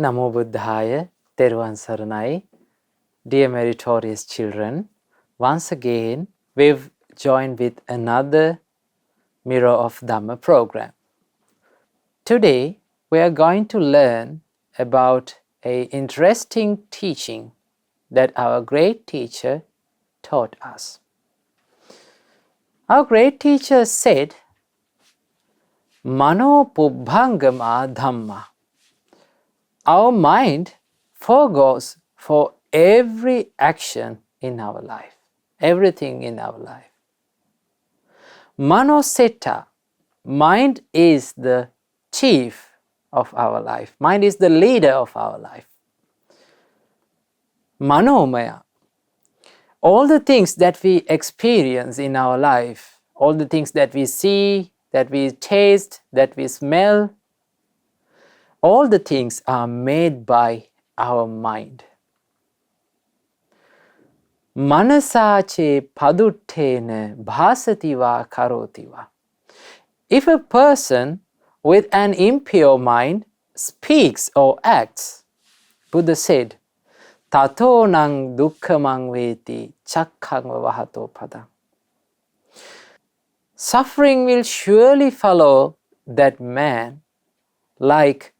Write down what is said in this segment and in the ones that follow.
Namo Buddhaya, Teruvan Saranai. Dear meritorious children, once again we've joined with another Mirror of Dhamma program. Today we are going to learn about an interesting teaching that our great teacher taught us. Our great teacher said, Mano pubbhangama dhamma. Our mind foregoes for every action in our life, everything in our life. Manosetta, mind is the chief of our life. Mind is the leader of our life. Manomaya, all the things that we experience in our life, all the things that we see, that we taste, that we smell, all the things are made by our mind. Manasache paduttena bhasativa karotiva. If a person with an impure mind speaks or acts, Buddha said, Tato nang dukkhamang veti chakkang vahato padang. Suffering will surely follow that man like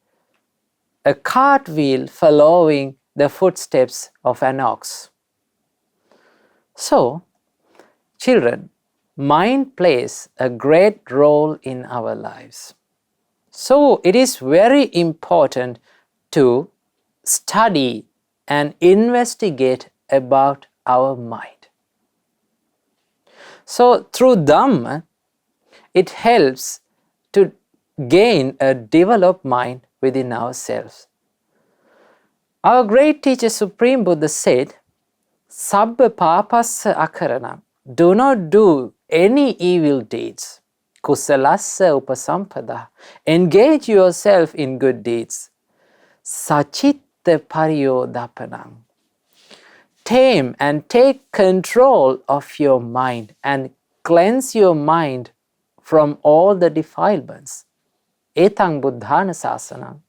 a cartwheel following the footsteps of an ox. So, children, mind plays a great role in our lives. So, it is very important to study and investigate about our mind. So, through Dhamma, it helps to gain a developed mind within ourselves. Our great teacher Supreme Buddha said, Sabba papassa akaranam. Do not do any evil deeds. Kusalassa upasampada. Engage yourself in good deeds. Sachitta pariyodapanam. Tame and take control of your mind and cleanse your mind from all the defilements. Etang buddhana sasanam.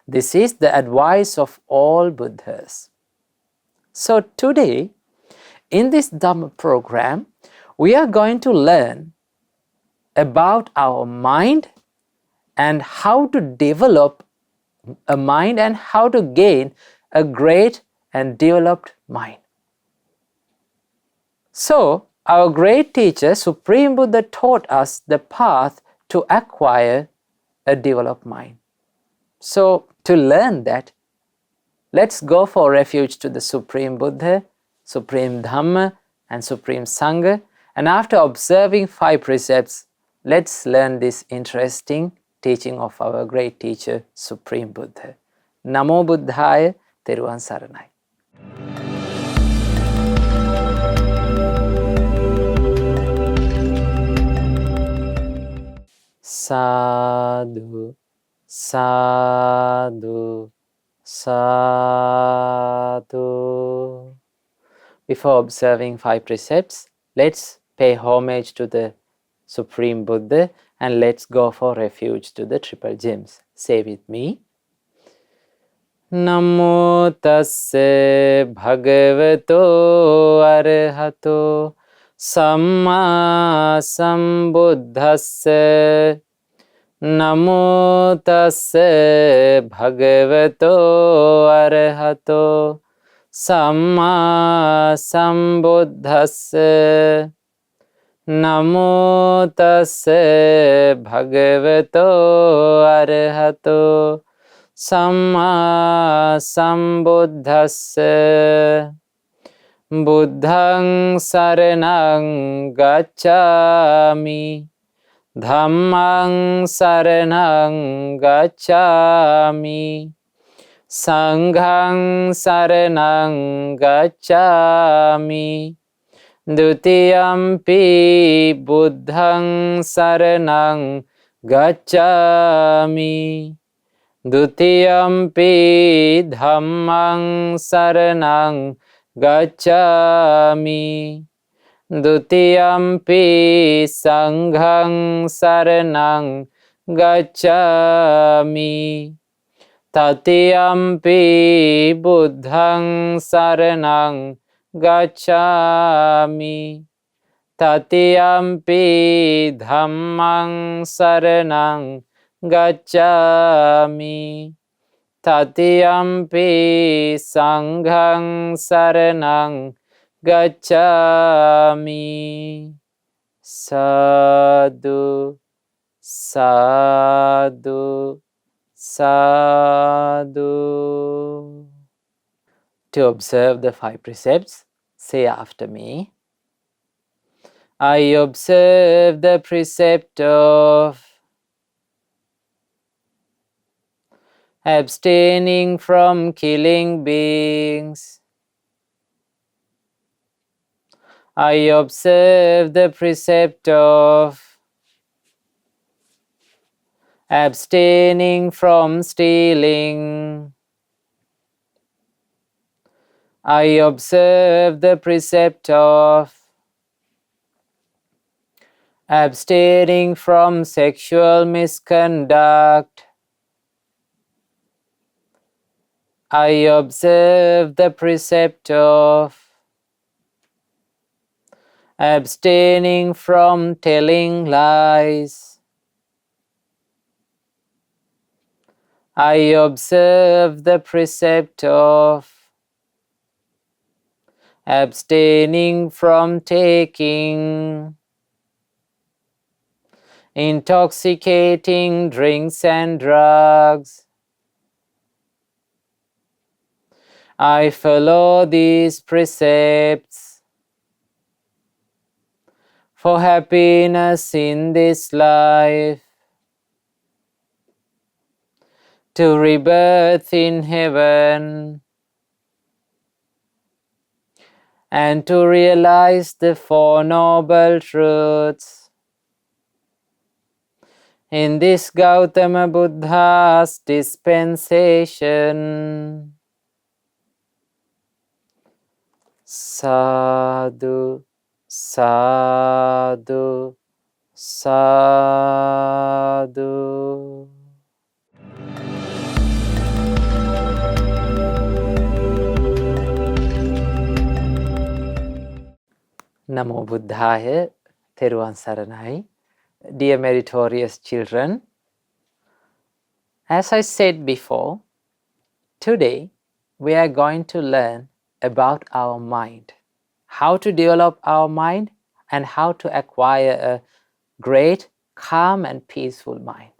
This is the advice of all Buddhas. So today, in this Dhamma program, we are going to learn about our mind and how to develop a mind and how to gain a great and developed mind. So, our great teacher, Supreme Buddha, taught us the path to acquire a developed mind. So, to learn that, let's go for refuge to the Supreme Buddha, Supreme Dhamma, and Supreme Sangha. And after observing 5 precepts, let's learn this interesting teaching of our great teacher, Supreme Buddha. Namo Buddhaya, Teruvan Saranai. Sadhu, sadhu, sadhu. Before observing 5 precepts, let's pay homage to the Supreme Buddha and let's go for refuge to the triple gems. Say with me. Namo tasse bhagavato arahato samma sambuddhasse. Namo tasse bhagavato arahato samma sambuddhasse. Namo tasse bhagavato arahato samma sambuddhasse. Buddhang saranang gacchami. Dhammang saranang gacchami. Sanghang saranang gacchami. Dutiyampi buddhang saranang gacchami. Dutiyampi dhammang saranang gacchami. Dutiyampi sanghang saranang gacchami. Tatiyampi buddhang saranang gacchami. Tatiyampi dhammang saranang gacchami. Tatiyampi sanghang saranang gacchami. Sadhu, sadhu, sadhu. To observe the 5 precepts, say after me. I observe the precept of abstaining from killing beings. I observe the precept of abstaining from stealing. I observe the precept of abstaining from sexual misconduct. I observe the precept of abstaining from telling lies. I observe the precept of abstaining from taking intoxicating drinks and drugs. I follow these precepts for happiness in this life, to rebirth in heaven, and to realize the 4 noble truths. In this Gautama Buddha's dispensation. Sadhu, sadhu, sadhu. Namo Buddhaya, Theruvan Saranai. Dear meritorious children, as I said before, today we are going to learn about our mind, how to develop our mind and how to acquire a great, calm and peaceful mind.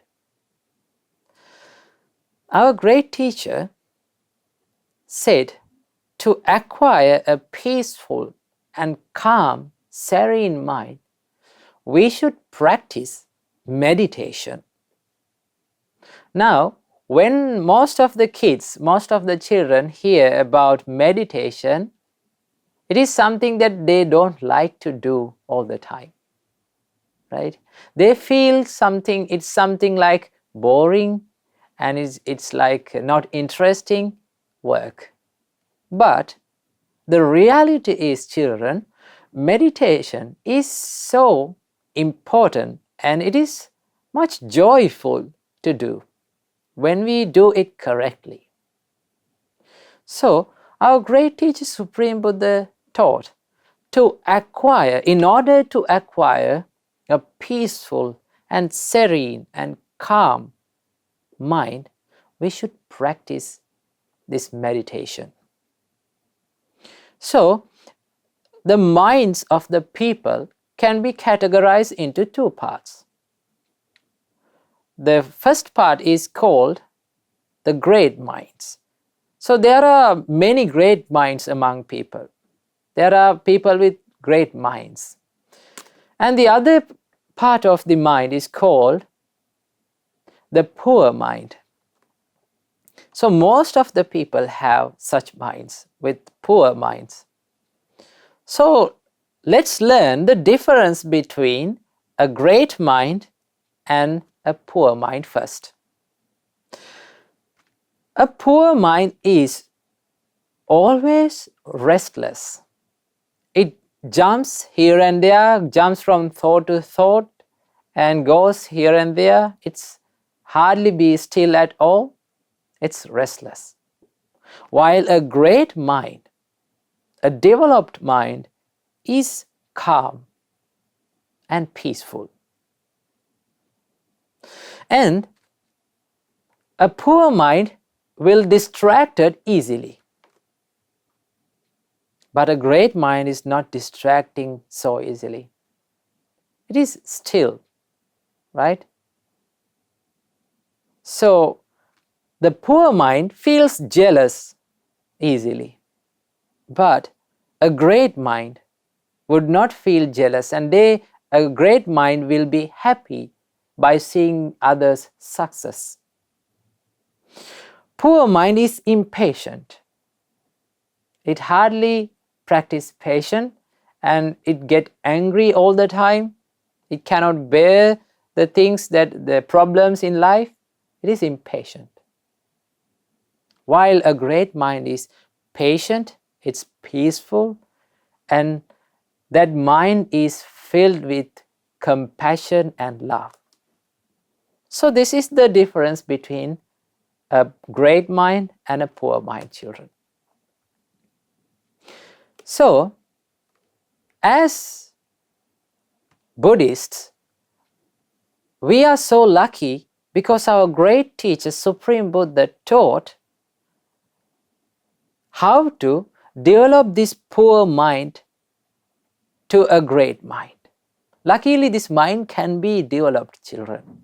Our great teacher said to acquire a peaceful and calm, serene mind, we should practice meditation. Now, when most of the kids, most of the children hear about meditation, it is something that they don't like to do all the time, right? They feel it's something like boring and it's like not interesting work. But the reality is, children, meditation is so important and it is much joyful to do when we do it correctly. So, our great teacher Supreme Buddha taught to acquire, in order to acquire a peaceful and serene and calm mind, we should practice this meditation. So, the minds of the people can be categorized into 2 parts. The first part is called the great minds. So there are many great minds among people. There are people with great minds. And the other part of the mind is called the poor mind. So most of the people have such minds, with poor minds. So let's learn the difference between a great mind and a poor mind first. A poor mind is always restless. It jumps here and there, jumps from thought to thought and goes here and there. It's hardly be still at all. it's restless. While a great mind, a developed mind, is calm and peaceful. And a poor mind will distracted easily. But a great mind is not distracting so easily. It is still, right? So the poor mind feels jealous easily. But a great mind would not feel jealous, and a great mind will be happy by seeing others' success. Poor mind is impatient. It hardly practices patience and it gets angry all the time. It cannot bear the problems in life. It is impatient. While a great mind is patient, it's peaceful, and that mind is filled with compassion and love. So this is the difference between a great mind and a poor mind, children. So, as Buddhists, we are so lucky because our great teacher, Supreme Buddha, taught how to develop this poor mind to a great mind. Luckily, this mind can be developed, children.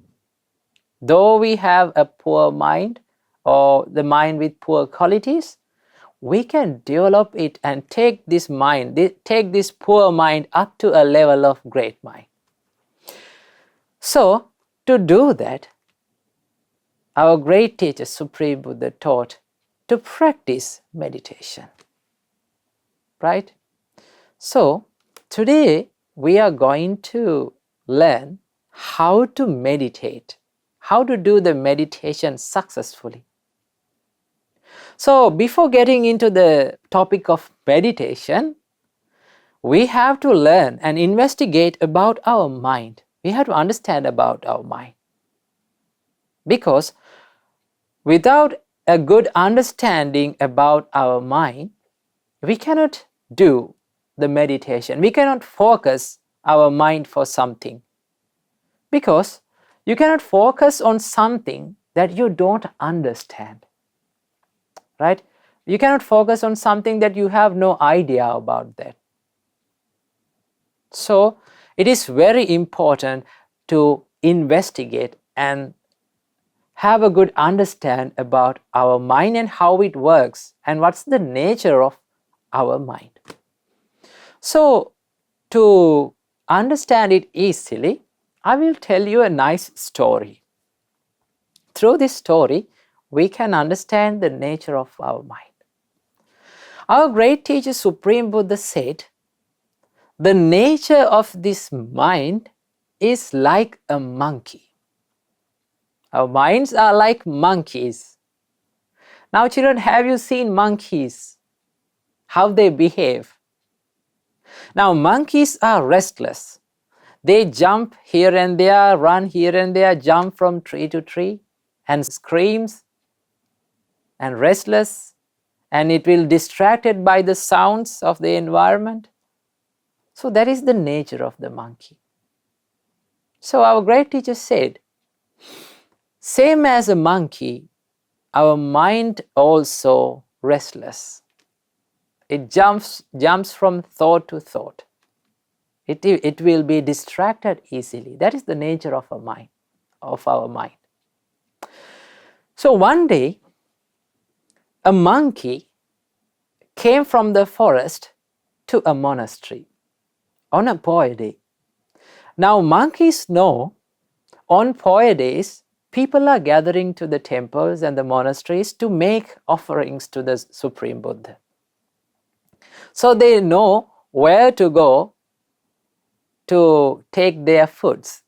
Though we have a poor mind or the mind with poor qualities, we can develop it and take this poor mind up to a level of great mind. So, to do that, our great teacher, Supreme Buddha, taught to practice meditation. Right? So, today we are going to learn how to meditate, how to do the meditation successfully. So, before getting into the topic of meditation, we have to learn and investigate about our mind. We have to understand about our mind. Because without a good understanding about our mind, we cannot do the meditation. We cannot focus our mind for something. Because you cannot focus on something that you don't understand. Right? You cannot focus on something that you have no idea about that. So, it is very important to investigate and have a good understand about our mind and how it works and what's the nature of our mind. So, to understand it easily, I will tell you a nice story. Through this story, we can understand the nature of our mind. Our great teacher Supreme Buddha said, the nature of this mind is like a monkey. Our minds are like monkeys. Now children, have you seen monkeys? How they behave? Now monkeys are restless. They jump here and there, run here and there, jump from tree to tree and screams and restless, and it will distracted by the sounds of the environment. So that is the nature of the monkey. So our great teacher said, same as a monkey, our mind also restless. It jumps from thought to thought. It will be distracted easily. That is the nature of our mind. So one day, a monkey came from the forest to a monastery on a Poya day. Now monkeys know on Poya days, people are gathering to the temples and the monasteries to make offerings to the Supreme Buddha. So they know where to go to take their foods.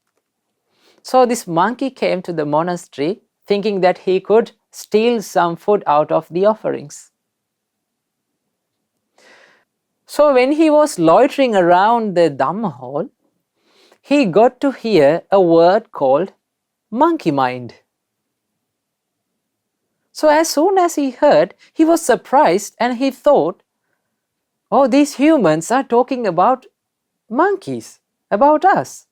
So this monkey came to the monastery thinking that he could steal some food out of the offerings. So when he was loitering around the Dhamma hall, he got to hear a word called monkey mind. So as soon as he heard, he was surprised and he thought, oh, these humans are talking about monkeys, about us.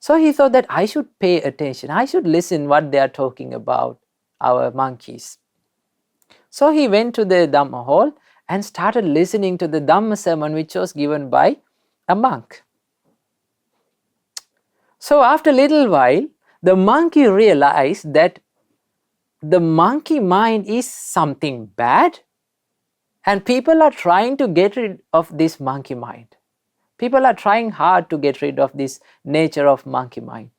So he thought that I should pay attention, I should listen what they are talking about, our monkeys. So he went to the Dhamma hall and started listening to the Dhamma sermon which was given by a monk. So after a little while, the monkey realized that the monkey mind is something bad and people are trying to get rid of this monkey mind. People are trying hard to get rid of this nature of monkey mind.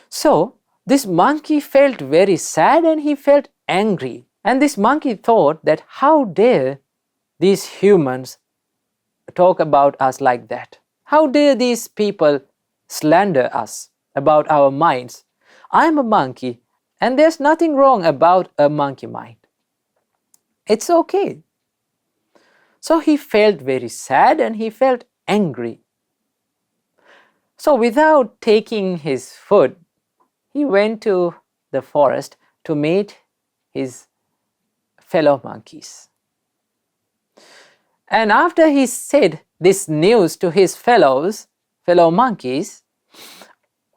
So this monkey felt very sad and he felt angry. And this monkey thought that how dare these humans talk about us like that? How dare these people slander us about our minds? I'm a monkey and there's nothing wrong about a monkey mind. It's okay. So he felt very sad and he felt angry. So without taking his food, he went to the forest to meet his fellow monkeys. And after he said this news to his fellow monkeys,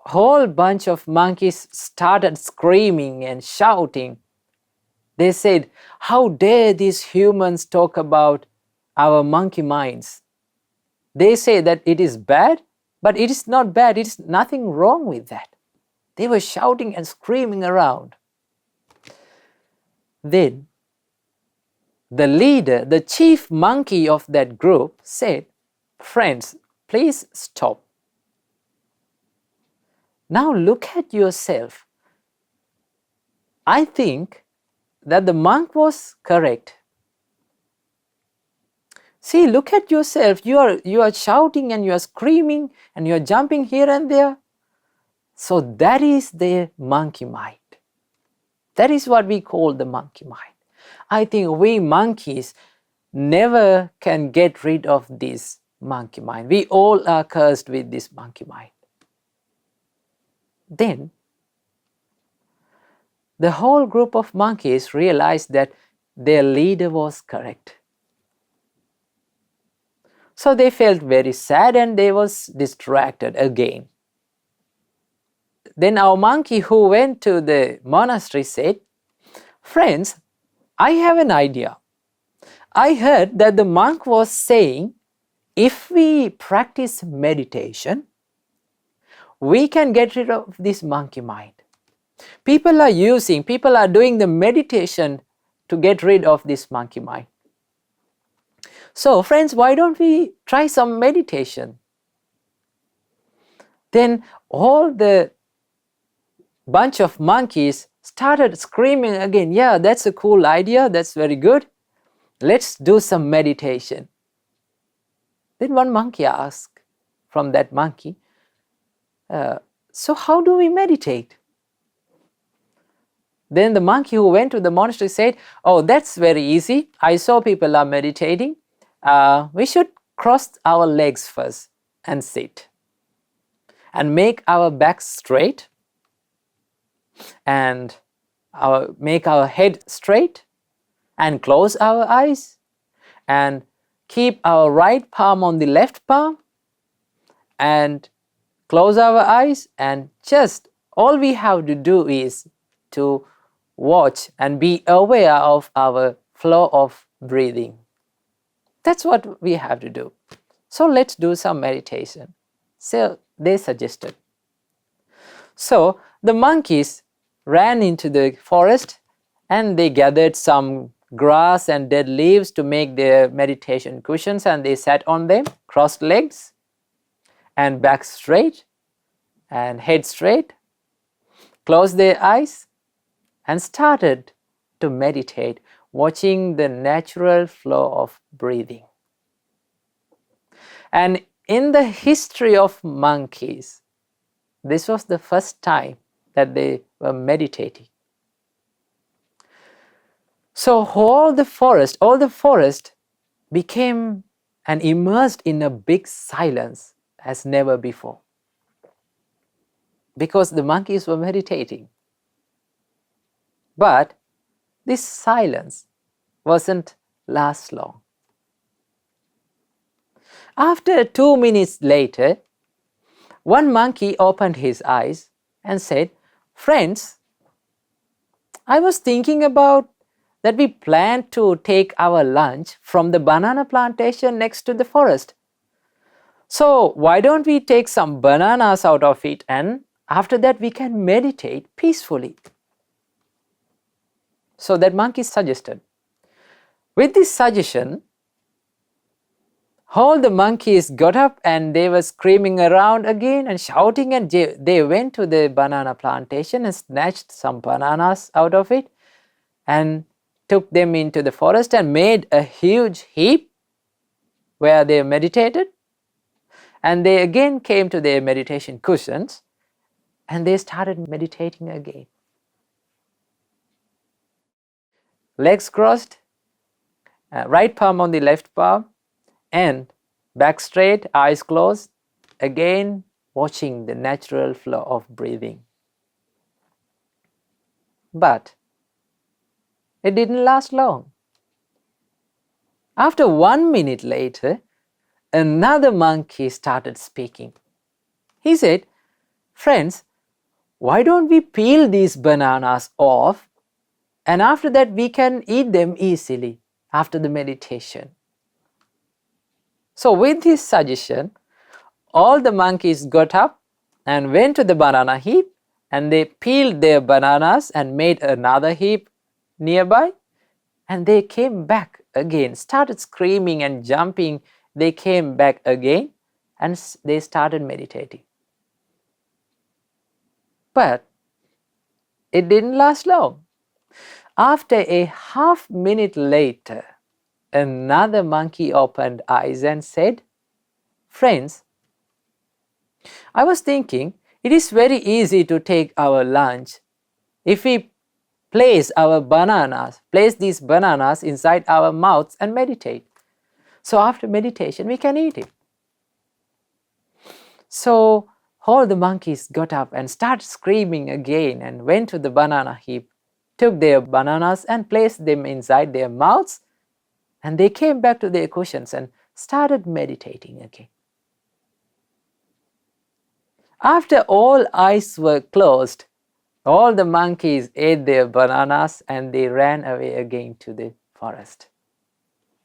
a whole bunch of monkeys started screaming and shouting. They said, how dare these humans talk about our monkey minds? They say that it is bad, but it is not bad, it is nothing wrong with that. They were shouting and screaming around. Then the leader, the chief monkey of that group said, friends, please stop. Now look at yourself. I think that the monk was correct. See, look at yourself. You are shouting and you are screaming and you are jumping here and there. So that is the monkey mind. That is what we call the monkey mind. I think we monkeys never can get rid of this monkey mind. We all are cursed with this monkey mind. Then the whole group of monkeys realized that their leader was correct. So they felt very sad and they was distracted again. Then our monkey who went to the monastery said, friends, I have an idea. I heard that the monk was saying, if we practice meditation, we can get rid of this monkey mind. People are doing the meditation to get rid of this monkey mind. So friends, why don't we try some meditation? Then all the bunch of monkeys started screaming again, yeah, that's a cool idea, that's very good. Let's do some meditation. Then one monkey asked from that monkey, so how do we meditate? Then the monkey who went to the monastery said, oh, that's very easy. I saw people are meditating. We should cross our legs first and sit. And make our backs straight. And make our head straight. And close our eyes. And keep our right palm on the left palm. And close our eyes. And just all we have to do is to watch and be aware of our flow of breathing. That's what we have to do. So let's do some meditation. So they suggested. So the monkeys ran into the forest and they gathered some grass and dead leaves to make their meditation cushions, and they sat on them, crossed legs and back straight and head straight, closed their eyes and started to meditate, watching the natural flow of breathing. And in the history of monkeys, this was the first time that they were meditating. So all the forest became and immersed in a big silence as never before. Because the monkeys were meditating. But this silence wasn't last long. After 2 minutes later, one monkey opened his eyes and said, "Friends, I was thinking about that we planned to take our lunch from the banana plantation next to the forest. So why don't we take some bananas out of it, and after that we can meditate peacefully?" So that monkey suggested. With this suggestion, all the monkeys got up and they were screaming around again and shouting, and they went to the banana plantation and snatched some bananas out of it and took them into the forest and made a huge heap where they meditated. And they again came to their meditation cushions and they started meditating again. Legs crossed, right palm on the left palm, and back straight, eyes closed, again watching the natural flow of breathing. But it didn't last long. After 1 minute later, another monkey started speaking. He said, "Friends, why don't we peel these bananas off, and after that we can eat them easily after the meditation?" So with this suggestion, all the monkeys got up and went to the banana heap, and they peeled their bananas and made another heap nearby, and they came back again, started screaming and jumping. They came back again and they started meditating. But it didn't last long. After a half minute later, another monkey opened eyes and said, "Friends, I was thinking it is very easy to take our lunch if we place these bananas inside our mouths and meditate. So after meditation we can eat it." So all the monkeys got up and started screaming again and went to the banana heap, took their bananas and placed them inside their mouths, and they came back to their cushions and started meditating again. After all eyes were closed, all the monkeys ate their bananas and they ran away again to the forest.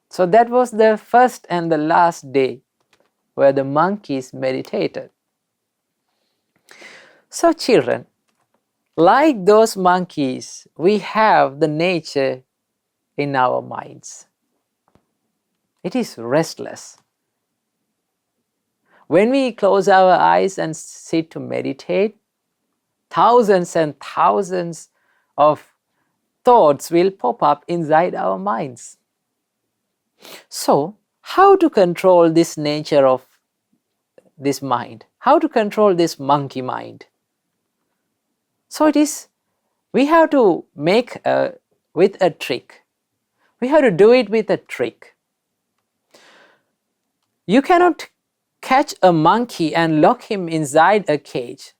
So that was the first and the last day where the monkeys meditated. So children, like those monkeys, we have the nature in our minds. It is restless. When we close our eyes and sit to meditate, thousands and thousands of thoughts will pop up inside our minds. So, how to control this nature of this mind? How to control this monkey mind? So we have to make with a trick. We have to do it with a trick. You cannot catch a monkey and lock him inside a cage,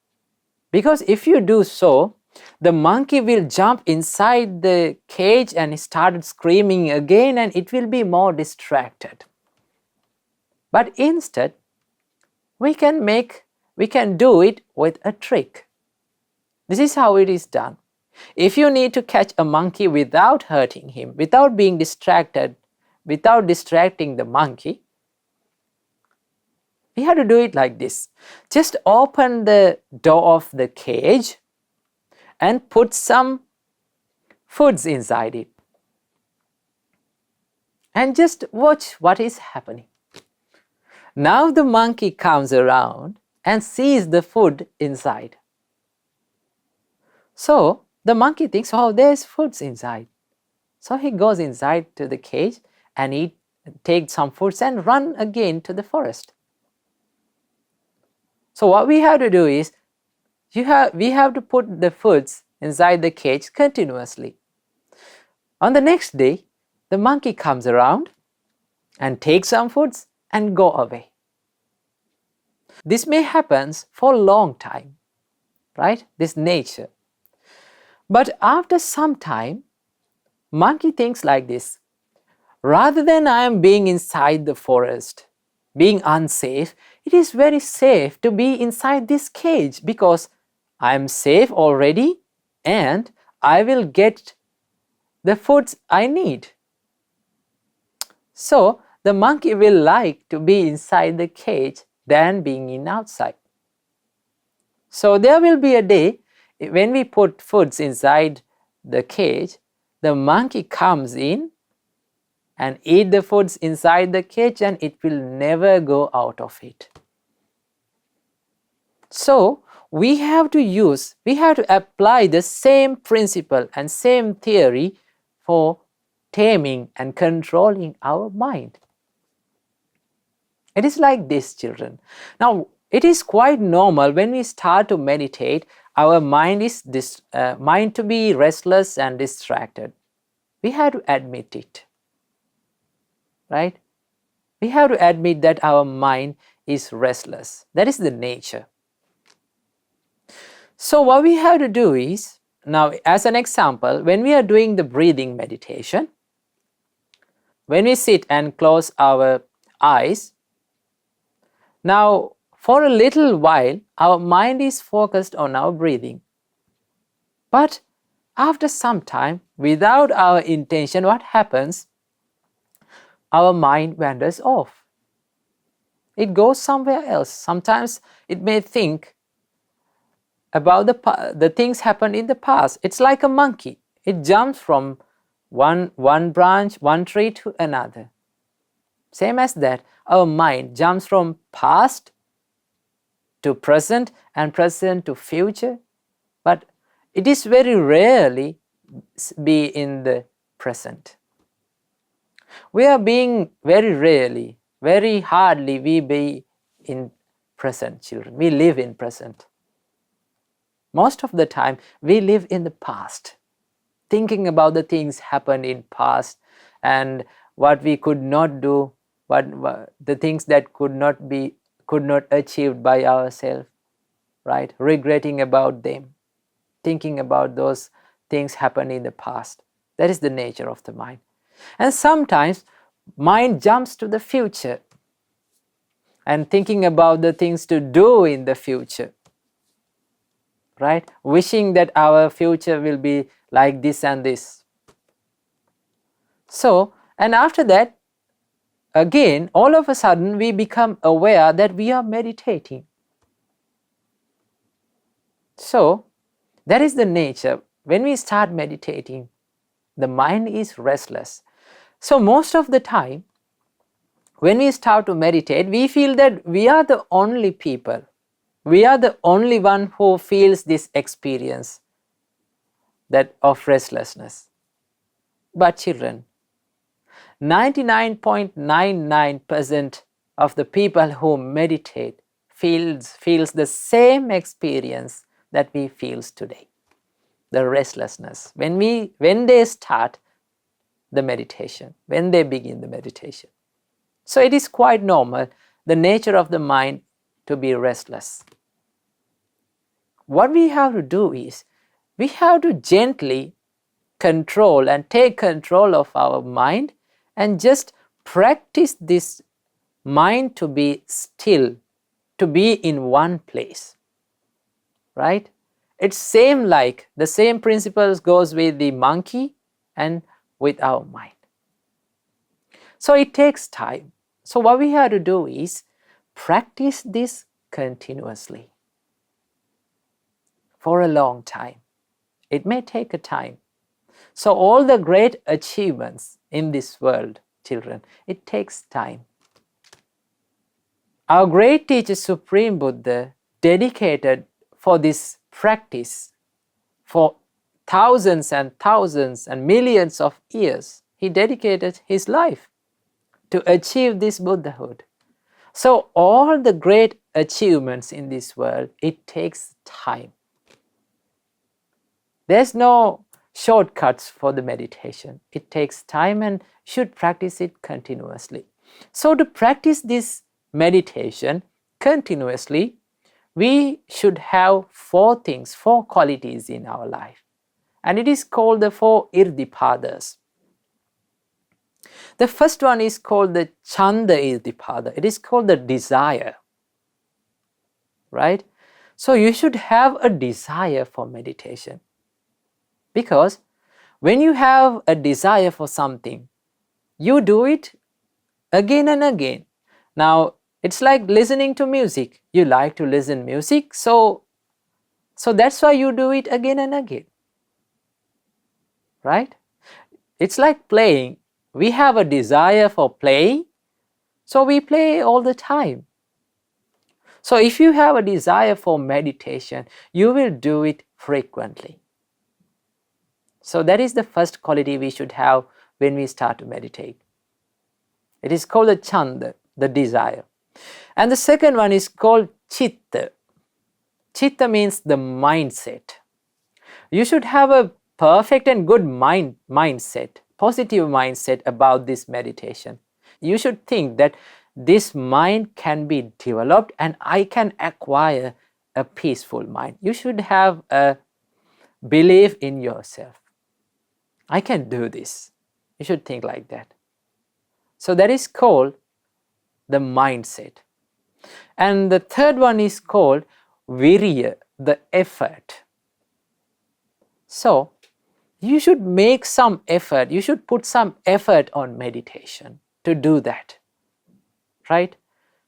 because if you do so, the monkey will jump inside the cage and start screaming again, and it will be more distracted. But instead, we can do it with a trick. This is how it is done. If you need to catch a monkey without hurting him, without being distracted, without distracting the monkey, we have to do it like this. Just open the door of the cage and put some foods inside it. And just watch what is happening. Now the monkey comes around and sees the food inside. So the monkey thinks, "Oh, there's foods inside." So he goes inside to the cage and takes some foods and run again to the forest. So what we have to do is, we have to put the foods inside the cage continuously. On the next day, the monkey comes around and takes some foods and go away. This may happen for a long time, right? This nature. But after some time, monkey thinks like this: rather than I am being inside the forest, being unsafe, it is very safe to be inside this cage, because I am safe already and I will get the foods I need. So the monkey will like to be inside the cage than being in outside. So there will be a day when we put foods inside the cage, the monkey comes in and eat the foods inside the cage, and it will never go out of it. So we have to apply the same principle and same theory for taming and controlling our mind. It is like this, children. Now, it is quite normal when we start to meditate, our mind to be restless and distracted. We have to admit it, right? We have to admit that our mind is restless. That is the nature. So what we have to do is, now as an example, when we are doing the breathing meditation, when we sit and close our eyes, now for a little while our mind is focused on our breathing. But after some time, without our intention, what happens? Our mind wanders off. It goes somewhere else. Sometimes it may think about the things happened in the past. It's like a monkey. It jumps from one branch, one tree to another. Same as that, our mind jumps from past to present and present to future, but it is very rarely be in the present. We are being very rarely, very hardly we be in present, children. We live in present. Most of the time we live in the past, thinking about the things happened in past and what we could not do, what the things that could not achieved by ourselves, right? Regretting about them, thinking about those things happened in the past. That is the nature of the mind. And sometimes mind jumps to the future and thinking about the things to do in the future, right? Wishing that our future will be like this and this. So, and after that, again, all of a sudden we become aware that we are meditating. So, that is the nature. When we start meditating, the mind is restless. So most of the time, when we start to meditate, we feel that we are the only people. We are the only one who feels this experience that of restlessness. But children, 99.99% of the people who meditate feels the same experience that we feel today, the restlessness. When they start the meditation, when they begin the meditation. So it is quite normal, the nature of the mind to be restless. What we have to do is, we have to gently control and take control of our mind and just practice this mind to be still, to be in one place, right? It's the same principles goes with the monkey and with our mind. So it takes time. So what we have to do is practice this continuously for a long time. It may take a time. So all the great achievements in this world, children, it takes time. Our great teacher, Supreme Buddha, dedicated for this practice for thousands and thousands and millions of years. He dedicated his life to achieve this Buddhahood. So all the great achievements in this world, it takes time. There's no shortcuts for the meditation. It takes time and should practice it continuously. So to practice this meditation continuously, we should have four qualities in our life. and it is called the 4 irdipadas. The first one is called the chanda irdipada. It is called the desire, right? So you should have a desire for meditation, because when you have a desire for something, you do it again and again. Now, it's like listening to music. You like to listen music, so that's why you do it again and again, right? It's like playing. We have a desire for playing, so we play all the time. So if you have a desire for meditation, you will do it frequently. So that is the first quality we should have when we start to meditate. It is called the chanda, the desire. And the second one is called chitta. Chitta means the mindset. You should have a perfect and good mindset, positive mindset about this meditation. You should think that this mind can be developed and I can acquire a peaceful mind. You should have a belief in yourself. I can do this. You should think like that. So that is called the mindset. And the third one is called virya, the effort. So you should make some effort. You should put some effort on meditation to do that, right?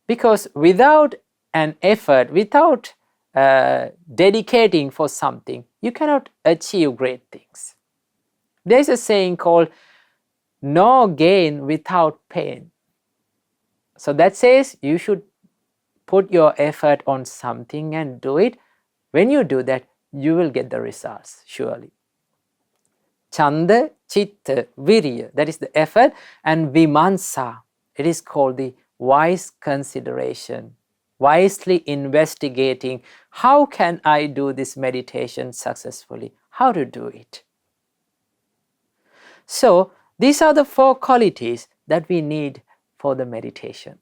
Because without an effort, without dedicating for something, you cannot achieve great things. There is a saying called no gain without pain. So that says you should put your effort on something and do it. When you do that, you will get the results, surely. Chanda, chitta, virya, that is the effort, and vimansa, it is called the wise consideration, wisely investigating how can I do this meditation successfully, how to do it. So these are the 4 qualities that we need for the meditation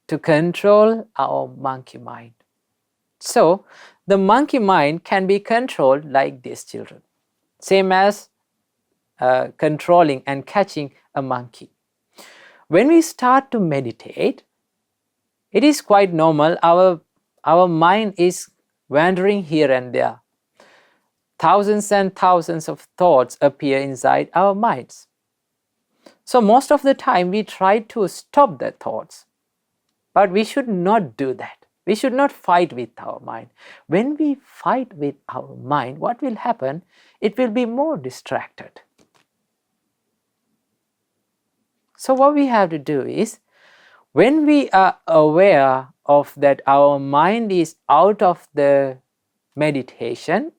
to control our monkey mind. So the monkey mind can be controlled like this, children, same as controlling and catching a monkey. When we start to meditate, it is quite normal. Our mind is wandering here and there. Thousands and thousands of thoughts appear inside our minds. So most of the time we try to stop the thoughts, but we should not do that. We should not fight with our mind. When we fight with our mind, what will happen? It will be more distracted. So what we have to do is, when we are aware of that our mind is out of the meditation,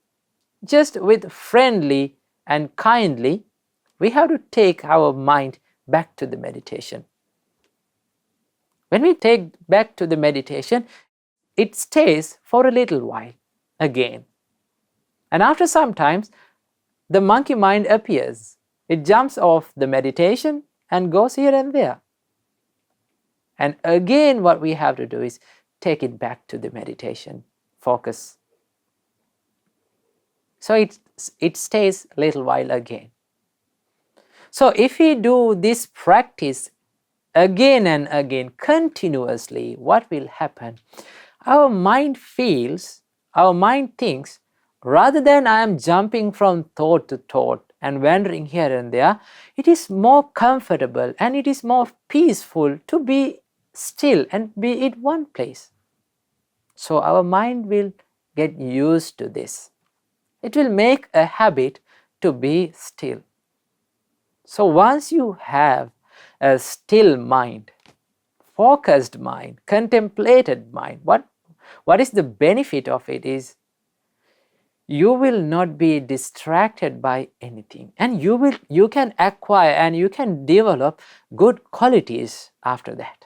just with friendly and kindly, we have to take our mind back to the meditation. When we take back to the meditation, it stays for a little while again. And after some time, the monkey mind appears. It jumps off the meditation and goes here and there. And again, what we have to do is take it back to the meditation, focus. So it stays a little while again. So if we do this practice again and again, continuously, what will happen? Our mind feels, our mind thinks, rather than I am jumping from thought to thought and wandering here and there, it is more comfortable and it is more peaceful to be still and be in one place. So our mind will get used to this. It will make a habit to be still. So once you have a still mind, focused mind, contemplated mind, what is the benefit of it is you will not be distracted by anything, and you can acquire and you can develop good qualities after that.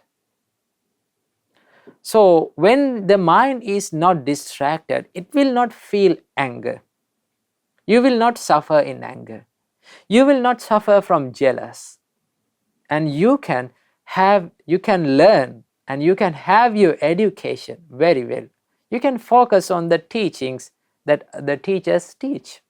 So when the mind is not distracted, it will not feel anger. You will not suffer in anger. You will not suffer from jealous. And you can learn and you can have your education very well. You can focus on the teachings that the teachers teach.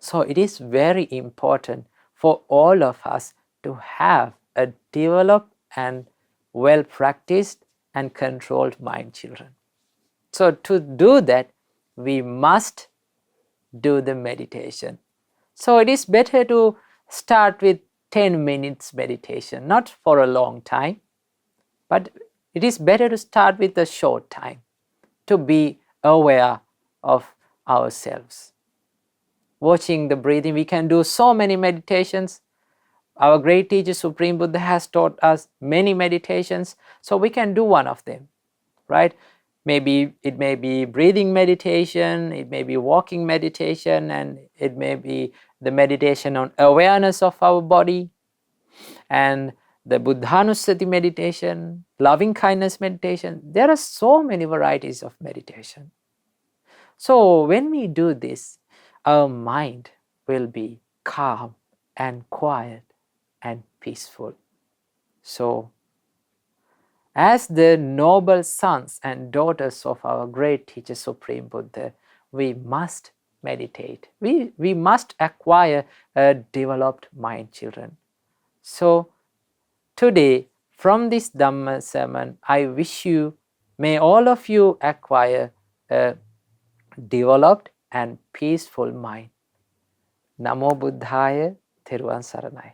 So it is very important for all of us to have a developed and well practiced and controlled mind, children. So to do that, we must do the meditation. So it is better to start with 10 minutes meditation, not for a long time, but it is better to start with a short time to be aware of ourselves. Watching the breathing, we can do so many meditations. Our great teacher Supreme Buddha has taught us many meditations, so we can do one of them, right? Maybe it may be breathing meditation, it may be walking meditation, and it may be the meditation on awareness of our body, and the Buddhanusati meditation, loving kindness meditation. There are so many varieties of meditation. So when we do this, our mind will be calm and quiet and peaceful. So as the noble sons and daughters of our great teacher Supreme Buddha, we must meditate. We must acquire a developed mind, children. So today, from this Dhamma sermon, I wish you, may all of you acquire a developed and peaceful mind. Namo Buddhaya, Theruvan Saranai.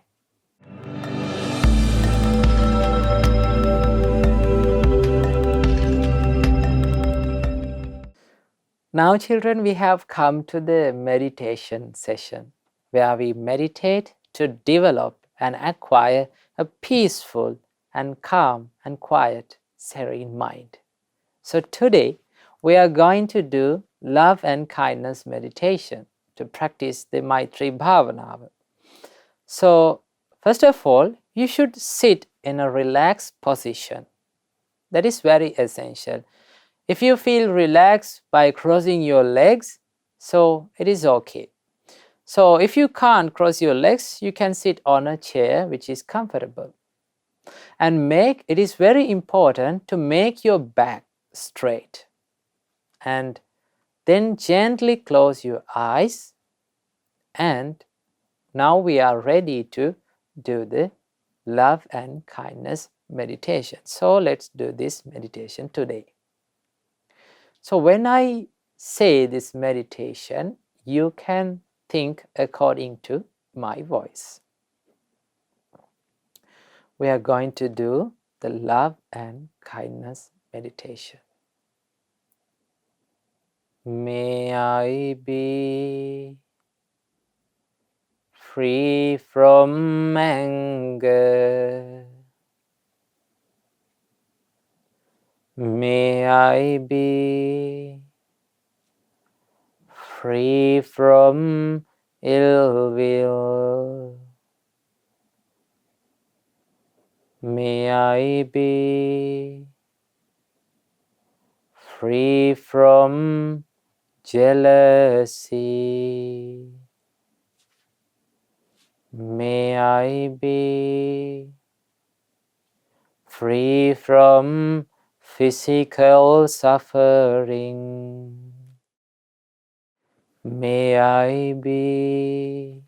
Now, children, we have come to the meditation session where we meditate to develop and acquire a peaceful and calm and quiet, serene mind. So today, we are going to do love and kindness meditation to practice the Maitri Bhavana. So, first of all, you should sit in a relaxed position. That is very essential. If you feel relaxed by crossing your legs, so it is okay. So if you can't cross your legs, you can sit on a chair which is comfortable. And it is very important to make your back straight. And then gently close your eyes. And now we are ready to do the love and kindness meditation. So let's do this meditation today. So when I say this meditation, you can think according to my voice. We are going to do the love and kindness meditation. May I be free from anger. May I be free from ill will. May I be free from jealousy. May I be free from physical suffering. May I be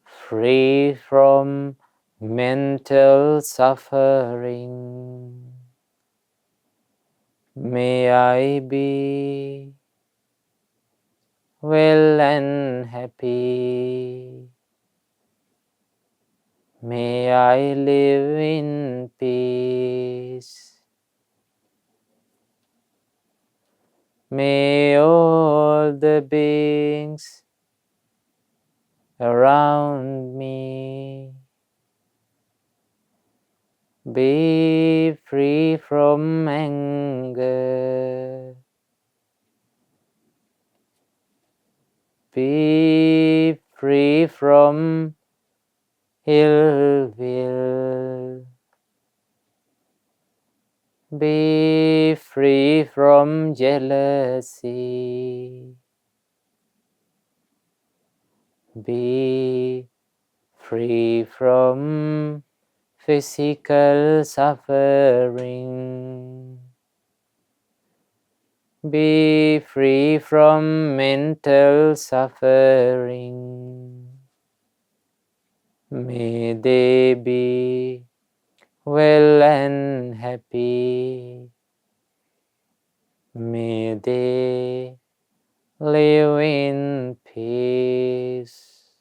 free from mental suffering. May I be well and happy. May I live in peace. May all the beings around me be free from anger. Be free from ill will. Be free from jealousy. Be free from physical suffering. Be free from mental suffering. May they be well and happy. May they live in peace.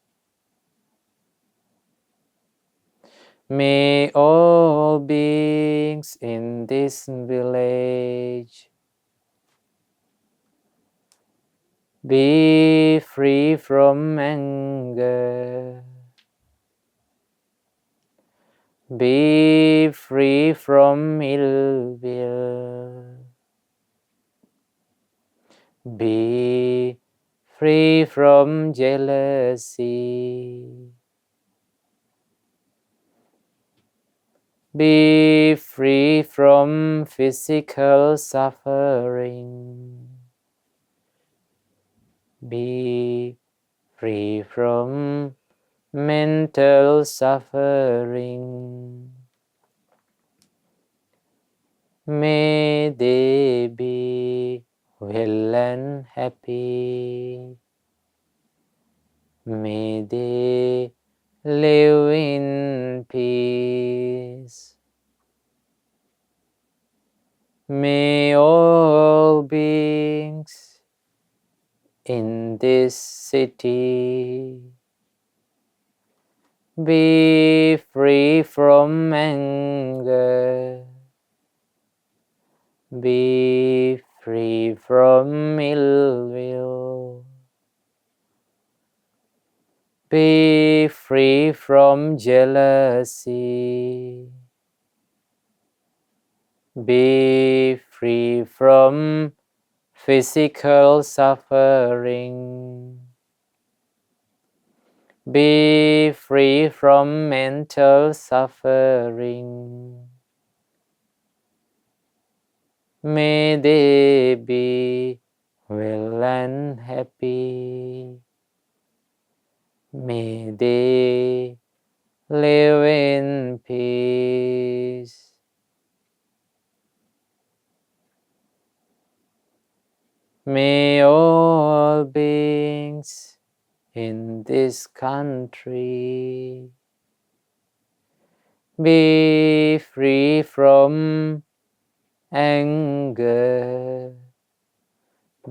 May all beings in this village be free from anger. Be free from ill will. Be free from jealousy. Be free from physical suffering. Be free from mental suffering. May they be well and happy. May they live in peace. May all beings in this city be free from anger. Be free from ill will. Be free from jealousy. Be free from physical suffering. Be free from mental suffering. May they be well and happy. May they live in peace. May all beings in this country be free from anger.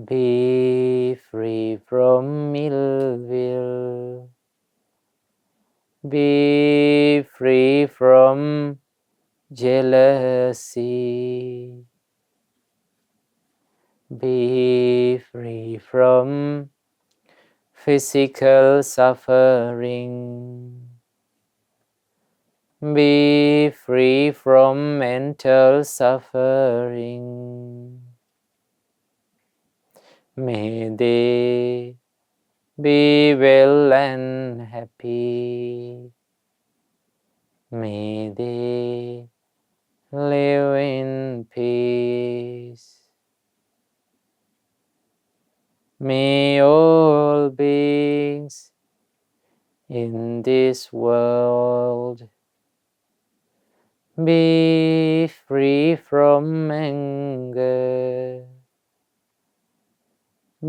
Be free from ill will. Be free from jealousy. Be free from physical suffering. Be free from mental suffering. May they be well and happy. May they live in peace. May all beings in this world be free from anger.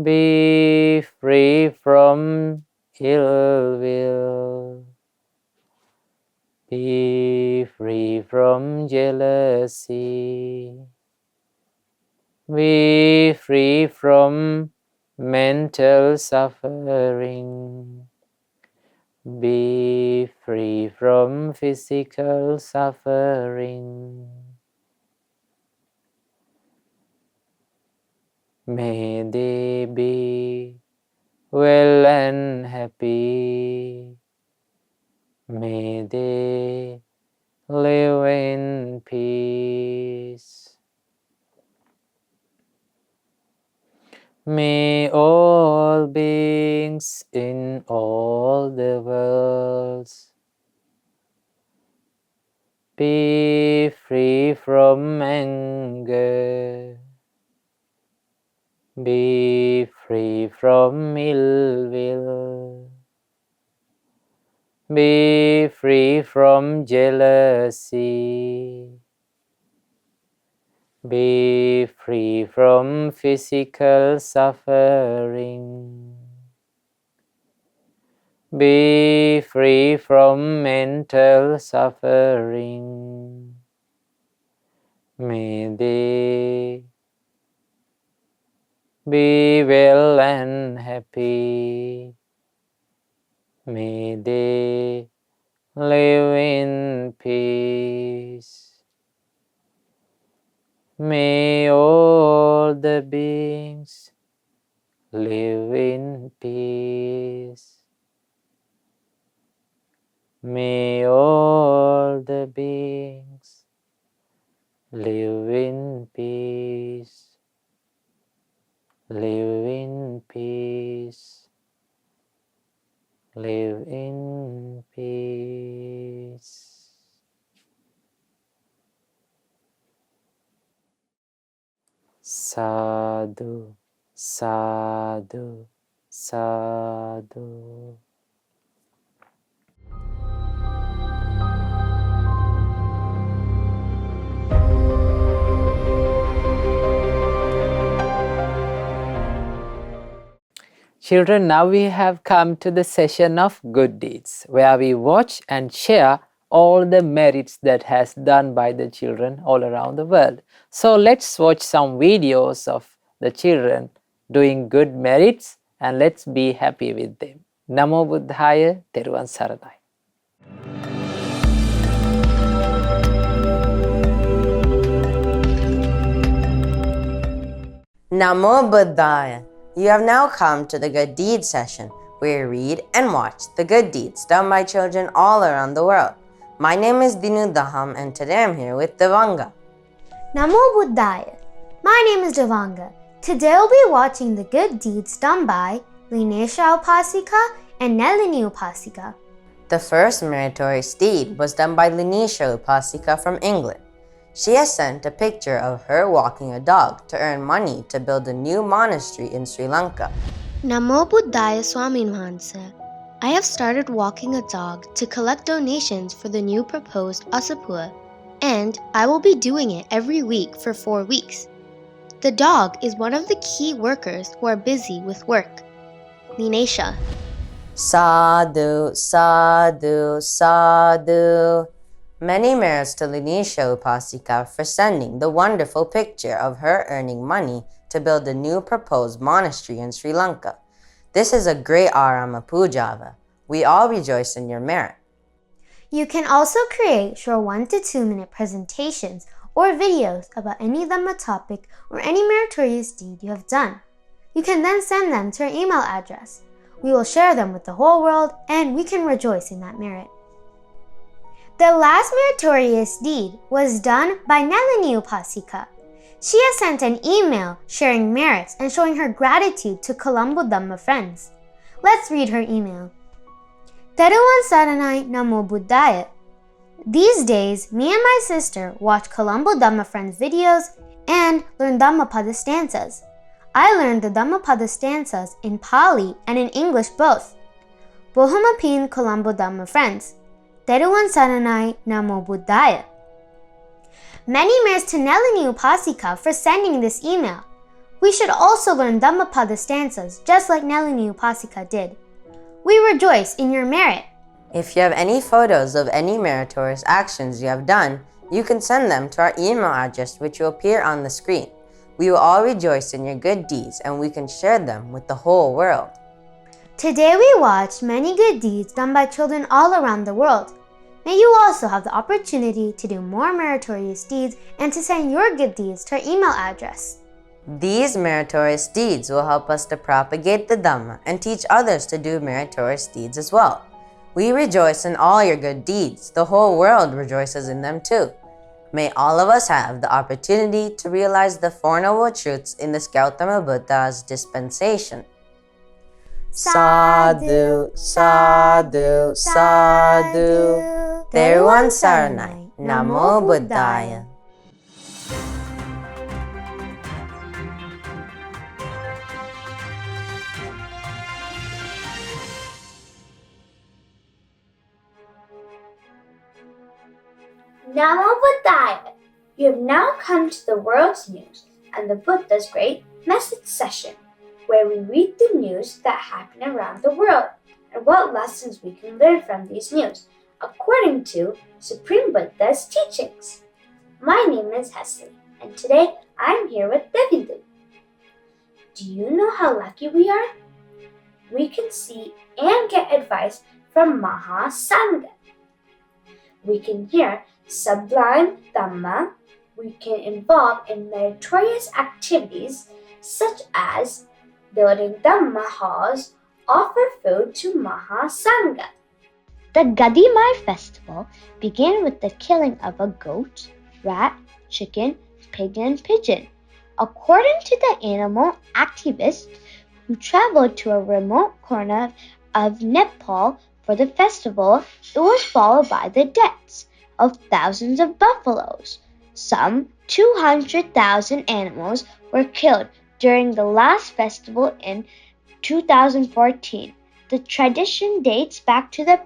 Be free from ill will. Be free from jealousy. Be free from mental suffering. Be free from physical suffering. May they be well and happy. May they live in peace. May all beings in all the worlds be free from anger. Be free from ill will. Be free from jealousy. Be free from physical suffering. Be free from mental suffering. May they be well and happy. May they live in peace. May all the beings live in peace. May all the beings live in peace. Live in peace. Live in peace. Sadhu, sadhu, sadhu. Children, now we have come to the session of good deeds, where we watch and share all the merits that has done by the children all around the world. So let's watch some videos of the children doing good merits and let's be happy with them. Namo Buddhaya, Teruvan Saranai. Namo Buddhaya. You have now come to the good deeds session, where we read and watch the good deeds done by children all around the world. My name is Dinu Daham and today I'm here with Devanga. Namo Buddhaya. My name is Devanga. Today we'll be watching the good deeds done by Linesha Upasika and Nalini Upasika. The first meritorious deed was done by Linesha Upasika from England. She has sent a picture of her walking a dog to earn money to build a new monastery in Sri Lanka. Namo Buddhaya Swamin Wahanse. I have started walking a dog to collect donations for the new proposed asapua, and I will be doing it every week for 4 weeks. The dog is one of the key workers who are busy with work. Linesha. Sadhu, sadhu, sadhu. Many merits to Linesha Upasika for sending the wonderful picture of her earning money to build a new proposed monastery in Sri Lanka. This is a great Arama Pujava. We all rejoice in your merit. You can also create short 1 to 2 minute presentations or videos about any Dhamma topic or any meritorious deed you have done. You can then send them to our email address. We will share them with the whole world and we can rejoice in that merit. The last meritorious deed was done by Nalini Upasika. She has sent an email sharing merits and showing her gratitude to Colombo Dhamma friends. Let's read her email. Teruvan Saranai Namo Buddhaya. These days, me and my sister watch Colombo Dhamma friends videos and learn Dhammapada stanzas. I learned the Dhammapada stanzas in Pali and in English both. Bohumapin Colombo Dhamma friends. Teruvan Saranai Namo Buddhaya. Many merits to Nalini Upasika for sending this email. We should also learn Dhammapada stanzas just like Nalini Upasika did. We rejoice in your merit. If you have any photos of any meritorious actions you have done, you can send them to our email address which will appear on the screen. We will all rejoice in your good deeds and we can share them with the whole world. Today we watched many good deeds done by children all around the world. May you also have the opportunity to do more meritorious deeds and to send your good deeds to our email address. These meritorious deeds will help us to propagate the Dhamma and teach others to do meritorious deeds as well. We rejoice in all your good deeds. The whole world rejoices in them too. May all of us have the opportunity to realize the Four Noble Truths in the Gautama Buddha's dispensation. Sadhu, sadhu, sadhu. Teruvan Saranai. Namo Buddhaya. Namo Buddhaya. You have now come to the world's news and the Buddha's great message session, where we read the news that happen around the world and what lessons we can learn from these news, according to Supreme Buddha's teachings. My name is Hesley, and today I'm here with Devindu. Do you know how lucky we are? We can see and get advice from Mahasangha. We can hear sublime dhamma. We can involve in meritorious activities such as building dhamma halls, offer food to Mahasangha. The Gadimai festival began with the killing of a goat, rat, chicken, pig, and pigeon. According to the animal activists who traveled to a remote corner of Nepal for the festival, it was followed by the deaths of thousands of buffaloes. Some 200,000 animals were killed during the last festival in 2014. The tradition dates back to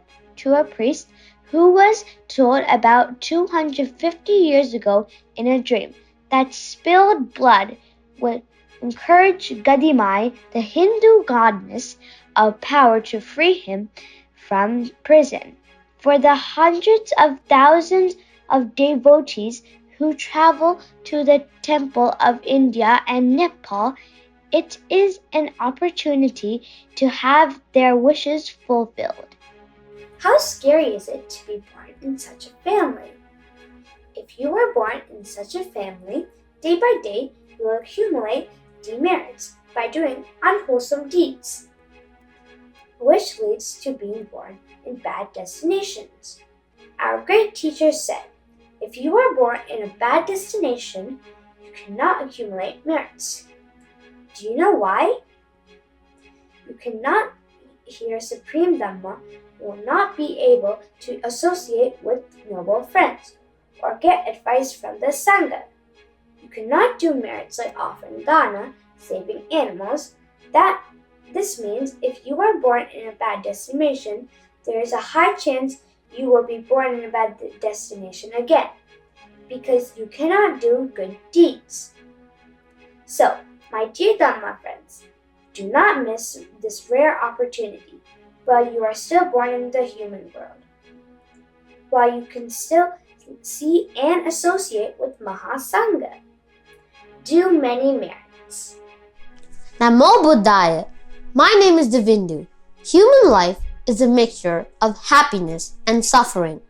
a priest who was told about 250 years ago in a dream that spilled blood would encourage Gadimai, the Hindu goddess of power, to free him from prison. For the hundreds of thousands of devotees who travel to the temple of India and Nepal, it is an opportunity to have their wishes fulfilled. How scary is it to be born in such a family? If you were born in such a family, day by day you will accumulate demerits by doing unwholesome deeds, which leads to being born in bad destinations. Our great teacher said, if you are born in a bad destination, you cannot accumulate merits. Do you know why? You cannot hear Supreme Dhamma, you will not be able to associate with noble friends or get advice from the Sangha. You cannot do merits like offering dana, saving animals. This means if you are born in a bad destination, there is a high chance you will be born in a bad destination again, because you cannot do good deeds. So, my dear Dhamma friends, do not miss this rare opportunity while you are still born in the human world, while you can still see and associate with Mahasangha. Do many merits. Namo Buddhaya. My name is Devindu. Human life is a mixture of happiness and suffering.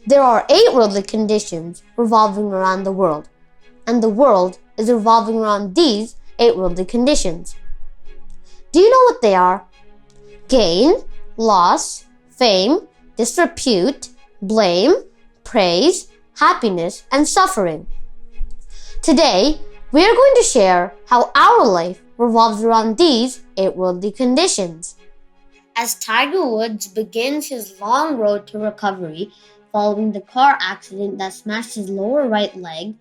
There are 8 worldly conditions revolving around the world, and the world is revolving around these 8 worldly conditions. Do you know what they are? Gain, loss, fame, disrepute, blame, praise, happiness, and suffering. Today, we are going to share how our life revolves around these 8 worldly conditions. As Tiger Woods begins his long road to recovery following the car accident that smashed his lower right leg,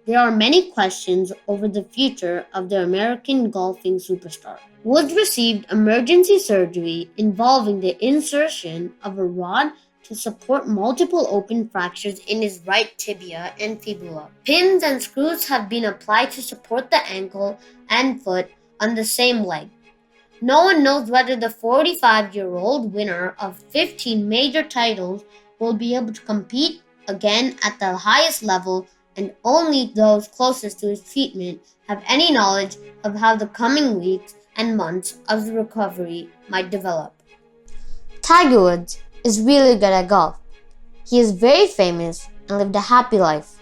there are many questions over the future of the American golfing superstar. Woods received emergency surgery involving the insertion of a rod to support multiple open fractures in his right tibia and fibula. Pins and screws have been applied to support the ankle and foot on the same leg. No one knows whether the 45-year-old winner of 15 major titles will be able to compete again at the highest level, and only those closest to his treatment have any knowledge of how the coming weeks and months of the recovery might develop. Tiger Woods is really good at golf. He is very famous and lived a happy life.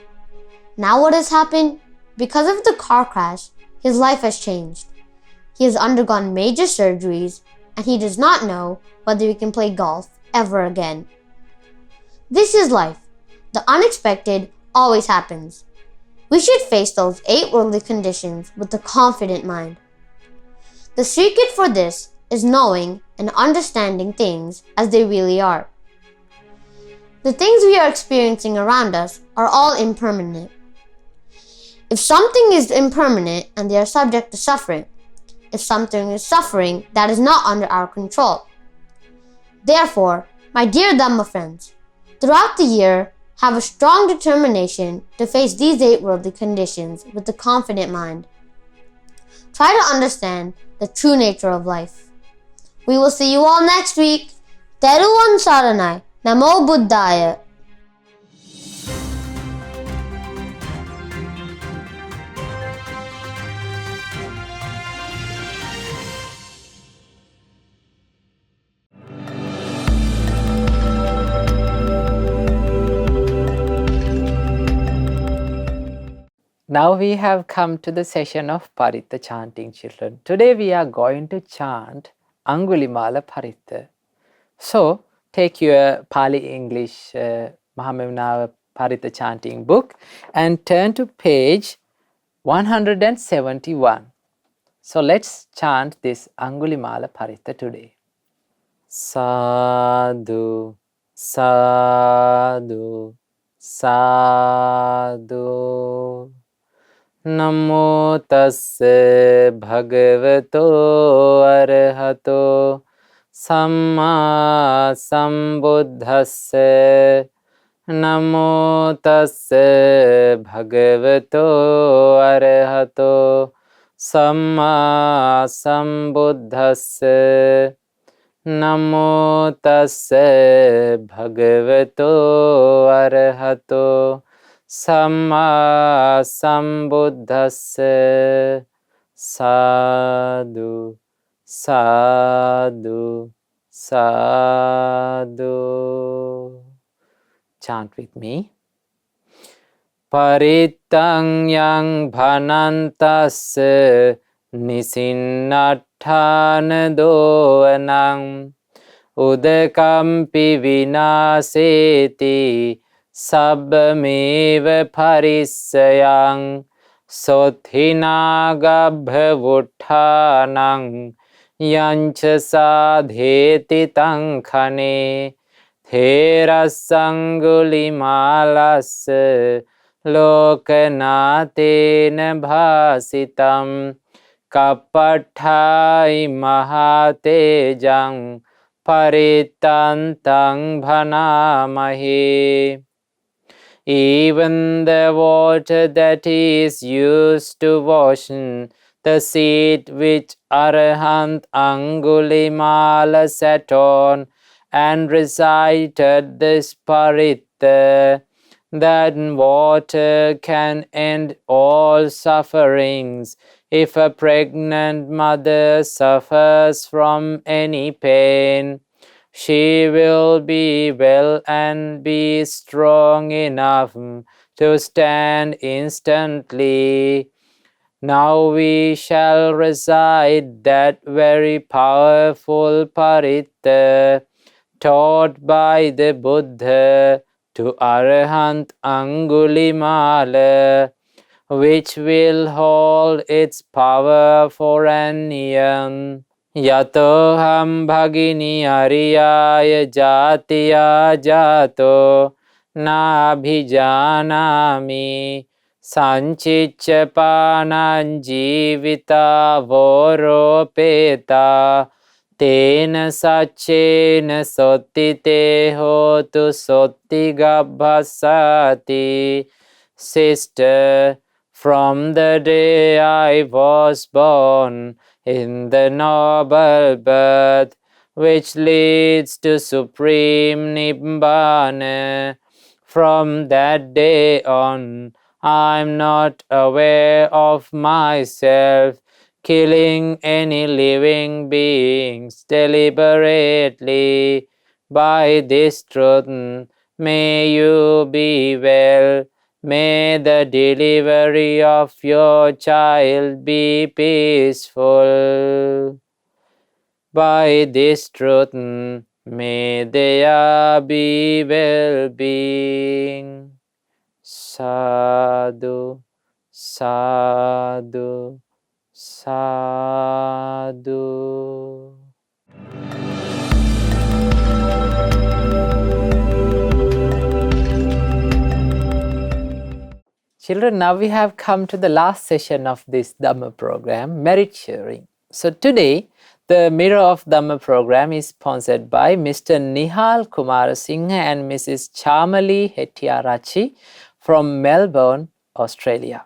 Now what has happened? Because of the car crash, his life has changed. He has undergone major surgeries, and he does not know whether he can play golf ever again. This is life. The unexpected always happens. We should face those 8 worldly conditions with a confident mind. The secret for this is knowing and understanding things as they really are. The things we are experiencing around us are all impermanent. If something is impermanent and they are subject to suffering, if something is suffering, that is not under our control. Therefore, my dear Dhamma friends, throughout the year, Have a strong determination to face these 8 worldly conditions with a confident mind. Try to understand the true nature of life. We will see you all next week. Teruvan Saranai. Namo Buddhaya. Now we have come to the session of Paritta chanting, children. Today we are going to chant Angulimala Paritta. So, take your Pali English Mahamevnava Paritta chanting book and turn to page 171. So, let's chant this Angulimala Paritta today. Sadhu, sadhu, sadhu. Namo tassa bhagavato arahato samma sambuddhassa. Namo tassa bhagavato arahato samma sambuddhassa. Namo tassa bhagavato arahato Samma sambuddhassa. Sadhu, sadhu, sadhu. Chant with me. Parittang yang bhanantassa nisinnattana doanang udakampi vinaseti Sabbameva parissayang sothhinagabhavuttanang yancha sadheti tankhane therasangulimalassa lokanatena bhasitam kappatthai mahatejang paritantang bhanamahe. Even the water that is used to wash the seat which Arahant Angulimala sat on and recited this paritta, that water can end all sufferings. If a pregnant mother suffers from any pain, she will be well and be strong enough to stand instantly. Now we shall recite that very powerful paritta taught by the Buddha to Arahant Angulimala, which will hold its power for an eon. Yatoham bhagini ariyaya jatiya jato nabhijanami sanchicha panan jivita voropeta tena sachena sottite hotu sottigabhasati. Sister, from the day I was born, in the noble birth which leads to supreme Nibbana, from that day on I'm not aware of myself killing any living beings deliberately. By this truth may you be well. May the delivery of your child be peaceful. By this truth, may there be well-being. Sadhu, sadhu, sadhu. Children, now we have come to the last session of this Dhamma program, merit sharing. So today, The Mirror of Dhamma program is sponsored by Mr. Nihal Kumarasinghe and Mrs. Chamali Hettiarachi from Melbourne, Australia.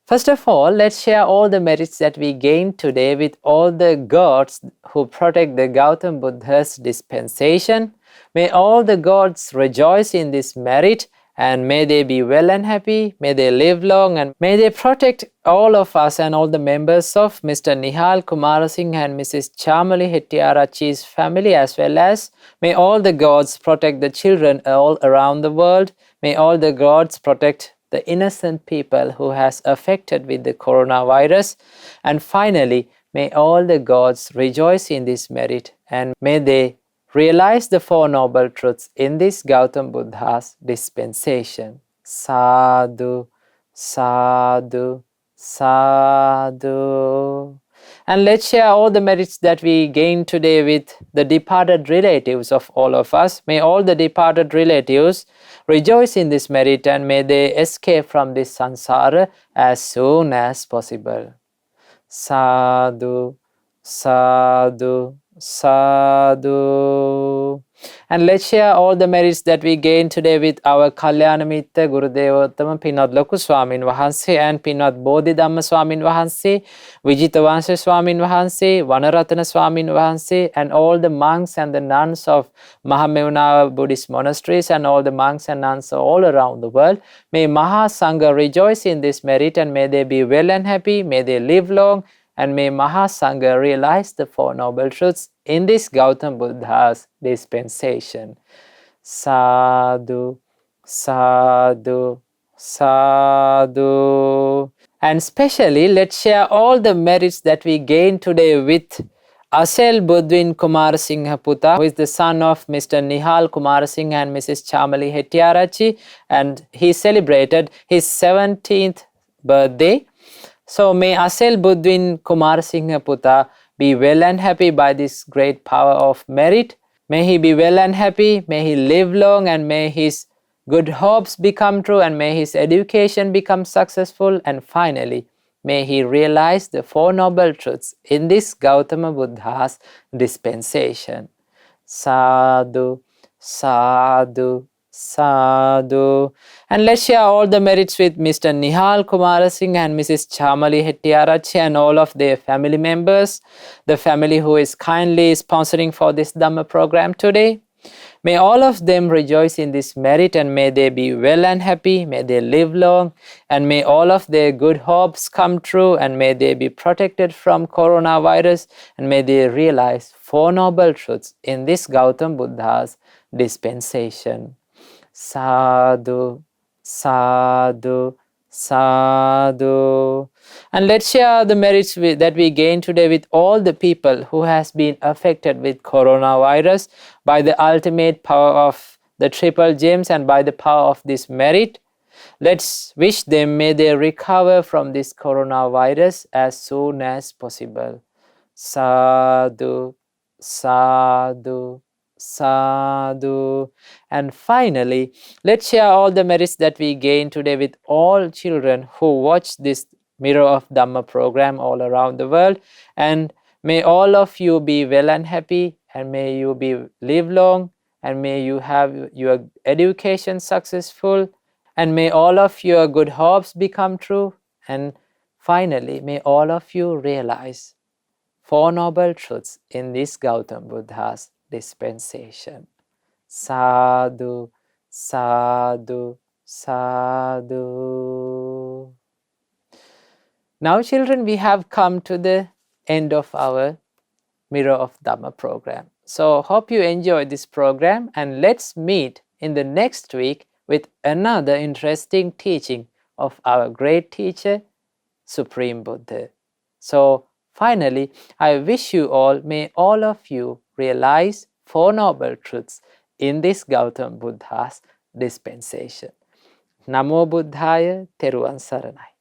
First of all, let's share all the merits that we gained today with all the gods who protect the Gautam Buddha's dispensation. May all the gods rejoice in this merit, and may they be well and happy, may they live long, and may they protect all of us and all the members of Mr. Nihal Kumarasinghe and Mrs. Chamali Hettiarachi's family, as well as may all the gods protect the children all around the world. May all the gods protect the innocent people who has affected with the coronavirus. And finally, may all the gods rejoice in this merit, and may they realize the Four Noble Truths in this Gautam Buddha's dispensation. Sadhu, sadhu, sadhu. And let's share all the merits that we gained today with the departed relatives of all of us. May all the departed relatives rejoice in this merit, and may they escape from this samsara as soon as possible. Sadhu, sadhu, sadhu. And let's share all the merits that we gained today with our Kalyana Mitta Gurudevottama Pinat Loku Swamin Wahanse and Pinat Bodhidhamma Swamin Wahanse, Vijitavansha Swamin Wahanse, Vanaratana Swamin Wahanse, and all the monks and the nuns of Mahamevana Buddhist monasteries and all the monks and nuns all around the world. May Maha Sangha rejoice in this merit, and may they be well and happy, may they live long, and may Maha Sangha realize the Four Noble Truths in this Gautam Buddha's dispensation. Sadhu, sadhu, sadhu. And especially, let's share all the merits that we gained today with Asel Budwin Kumarasinghe Puta, who is the son of Mr. Nihal Kumarasinghe and Mrs. Chamali Hettiarachi, and he celebrated his 17th birthday. So may Asel Budwin Kumarasinghe Puta be well and happy by this great power of merit. May he be well and happy, may he live long, and may his good hopes become true, and may his education become successful, and finally, may he realize the Four Noble Truths in this Gautama Buddha's dispensation. Sadhu, sadhu, sadhu. And let's share all the merits with Mr. Nihal Kumarasinghe and Mrs. Chamali Hettiarachi and all of their family members, the family who is kindly sponsoring for this Dhamma program today. May all of them rejoice in this merit, and may they be well and happy, may they live long, and may all of their good hopes come true, and may they be protected from coronavirus, and may they realize Four Noble Truths in this Gautam Buddha's dispensation. Sadhu, sadhu, sadhu. And let's share the merits that we gained today with all the people who has been affected with coronavirus by the ultimate power of the Triple Gems and by the power of this merit. Let's wish them, may they recover from this coronavirus as soon as possible. Sadhu, sadhu, sadhu. And finally, let's share all the merits that we gained today with all children who watch this Mirror of Dhamma program all around the world. And may all of you be well and happy, and may you live long, and may you have your education successful, and may all of your good hopes become true. And finally, may all of you realize Four Noble Truths in this Gautam Buddha's dispensation. Sadhu, sadhu, sadhu. Now children, we have come to the end of our Mirror of Dhamma program. So hope you enjoyed this program, and let's meet in the next week with another interesting teaching of our great teacher, Supreme Buddha. So finally, I wish you all, may all of you realize Four Noble Truths in this Gautam Buddha's dispensation. Namo Buddhaya, Teruvan Saranai.